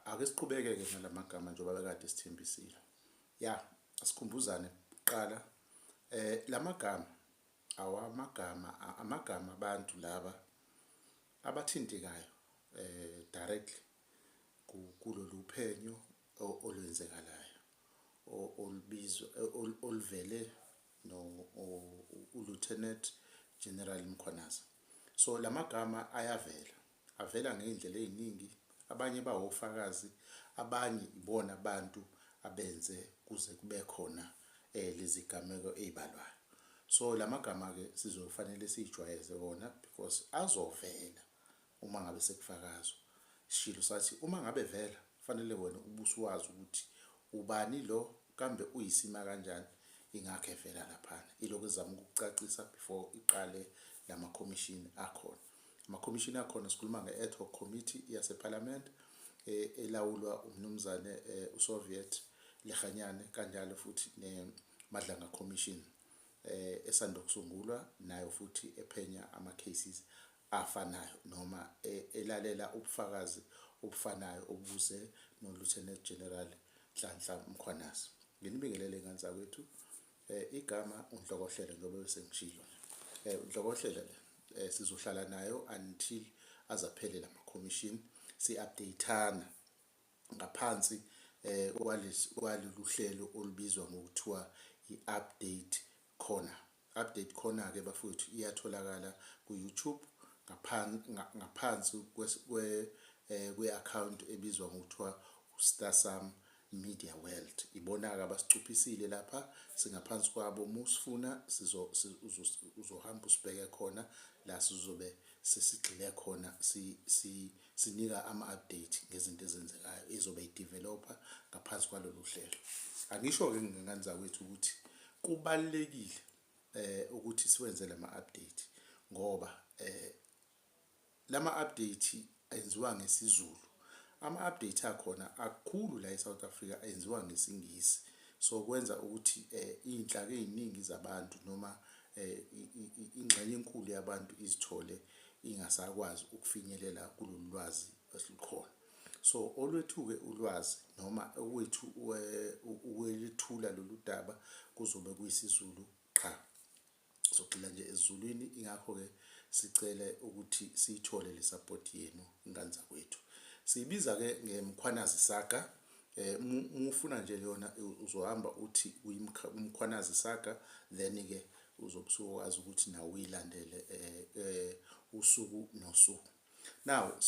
ake siqhubeke-ke nalamagama njengoba bekade sithembisile. Asikhumbuzane kuqala lamagama amagama abantu laba abathintekayo directly kulolu phenyo olwenzekalayo olubizwa oluvele uLieutenant General Mkhwanazi. So lamagama avela ngezindlela eziningi, abanye bawofakazi, abanye ibona abantu abenze kuze kube khona lezi gameko ezibalwayo. So lamagama ke sizofanele sijwayeze wona because azovela uma ngabe sekufakazwa. Sishilo sathi uma ngabe vela kufanele wena ubusuwazi ukuthi ubani lo, kambe uyisima kanjani, ingakho evela laphana. Ilokhu ezama ukukucacisa before iqale lama commission akhona. Ama commission akhona sikhuluma nge-ad hoc committee yaseParliament elawulwa umnumzane uSoviet Lehanyane, kanjalo futhi neMadlanga Commission esanda kusungulwa nayo futhi ephenya ama cases afanayo noma elalela ubufakazi obufanayo obuze noLieutenant General Nhlanhla Mkhwanazi. Nginibingelele ngani kwethu igama uNhlokohlele njengoba bese ngishilo. uNhlokohlele sizohlala nayo until azaphele lama commission, si-updateana ngaphansi kwalolu hlelo olubizwa ngokuthiwa i-update corner. Update corner ke bafowethu iyatholakala ku-YouTube ngaphansi kwe-account ebizwa ngokuthiwa uStarsam Media World. Ibona-ke abasicuphisile lapha, singaphansi kwabo. Musifuna uzohamba usibheke khona la sizobe sesigxile khona sinika ama-update ngezinto ezenzekayo izobe ideveloper ngaphansi kwalolu hlelo. Angisho-ke ngengane zakwethu ukuthi kubalekile ukuthi siwenze lama-update ngoba lama-update enziwa ngesiZulu. Ama-update akhona akukhulu la eSouth Africa enziwa ngesingisi, so kwenza ukuthi inhlaka eziningi zabantu noma ingxenye enkulu yabantu izithole ingasakwazi ukufinyelela kulolu lwazi esilukhona. So olwethu-ke ulwazi noma owethu ukwelithula lolu daba kuzobe kuyisiZulu qha. Sogxila nje esiZulwini, ingakho-ke sicele ukuthi siyithole le support yenu ngane zakwethu. Siyibiza-ke ngeMkhwanazi Saga. Ufuna nje yona uzohamba uthi uMkhwanazi Saga, then-ke uzobe usukwazi ukuthi nawe uyilandele usuku nosuku. Now